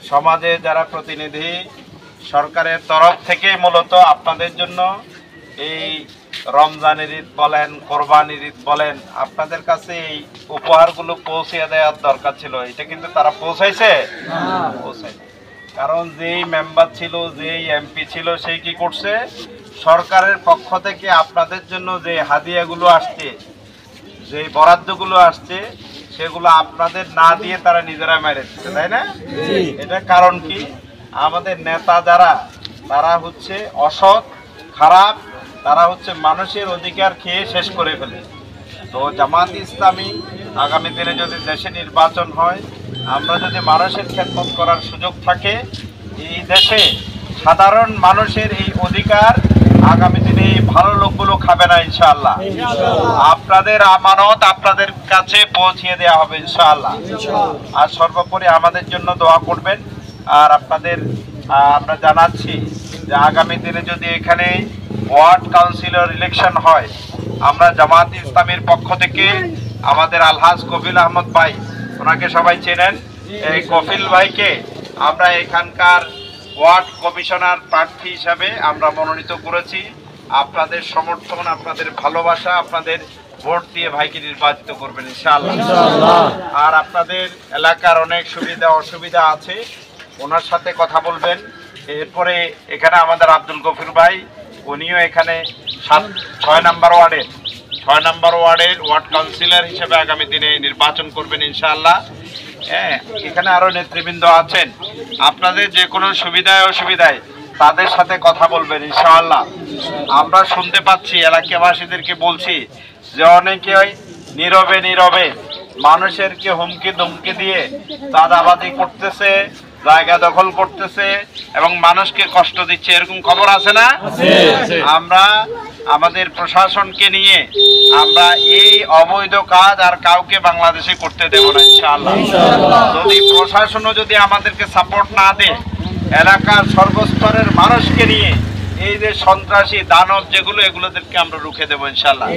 সমাজে যারা প্রতিনিধি সরকারের তরফ থেকে মূলত আপনাদের জন্য এই রমজানের ঈদ বলেন, কোরবানির ঈদ বলেন, আপনাদের কাছে এই উপহারগুলো পৌঁছে দেওয়ার দরকার ছিল। এটা কিন্তু তারা পৌঁছাইছে পৌঁছায়নি। কারণ যেই মেম্বার ছিল, যেই এমপি ছিল, সেই কি করছে, সরকারের পক্ষ থেকে আপনাদের জন্য যে হাদিয়াগুলো আসছে, যে বরাদ্দগুলো আসছে, সেগুলো আপনাদের না দিয়ে তারা নিজেরা মেরে দিচ্ছে, তাই না? এটা কারণ কি, আমাদের নেতা যারা, তারা হচ্ছে অসৎ, খারাপ, তারা হচ্ছে মানুষের অধিকার খেয়ে শেষ করে ফেলে। তো জামাত ইসলামী আগামী দিনে যদি দেশে নির্বাচন হয়, আমরা যদি মানুষের খেদমত করার সুযোগ থাকে, এই দেশে সাধারণ মানুষের এই অধিকার আগামী দিনে এই ভালো লোকগুলো খাবে না ইনশাআল্লাহ। আপনাদের আমানত আপনাদের কাছে পৌঁছিয়ে দেওয়া হবে ইনশাআল্লাহ। আর সর্বোপরি আমাদের জন্য দোয়া করবেন। আর আপনাদের আমরা জানাচ্ছি যে আগামী দিনে যদি এখানে ওয়ার্ড কাউন্সিলর ইলেকশন হয়, আমরা জামাত ইসলামের পক্ষ থেকে আমাদের আলহাজ কফিল আহমদ ভাই, ওনাকে সবাই চেনেন, এই কফিল ভাইকে আমরা এখানকার ওয়ার্ড কমিশনার প্রার্থী হিসাবে আমরা মনোনীত করেছি। আপনাদের সমর্থন, আপনাদের ভালোবাসা, আপনাদের ভোট দিয়ে ভাইকে নির্বাচিত করবেন ইনশাআল্লাহ। আর আপনাদের এলাকার অনেক সুবিধা অসুবিধা আছে, ওনার সাথে কথা বলবেন। এরপরে এখানে আমাদের আব্দুল গফুর ভাই, উনিও এখানে 6 নম্বর ওয়ার্ডের ওয়ার্ড কাউন্সিলর হিসেবে আগামী দিনে নির্বাচন করবেন ইনশাআল্লাহ। হ্যাঁ, এখানে আরো নেতৃবৃন্দ আছেন, আপনাদের যে কোনো সুবিধায় অসুবিধায় তাদের সাথে কথা বলবেন ইনশাআল্লাহ। আমরা শুনতে পাচ্ছি, এলাকাবাসীদেরকে বলছি যে অনেকে নীরবে মানুষেরকে হুমকি ধমকি দিয়ে চাঁদাবাজি করতেছে, জায়গা দখল করতেছে এবং মানুষকে কষ্ট দিচ্ছে, এরকম খবর আছে না? আমরা আমাদের প্রশাসনকে নিয়ে আমরা এই অবৈধ কাজ আর কাউকে বাংলাদেশে করতে দেব না ইনশাআল্লাহ। যদি প্রশাসনও যদি আমাদেরকে সাপোর্ট না দেয়, এলাকার সর্বস্তরের মানুষকে নিয়ে এই যে সন্ত্রাসী দানব যেগুলো, এগুলোদেরকে আমরা রুখে দেবো ইনশাআল্লাহ।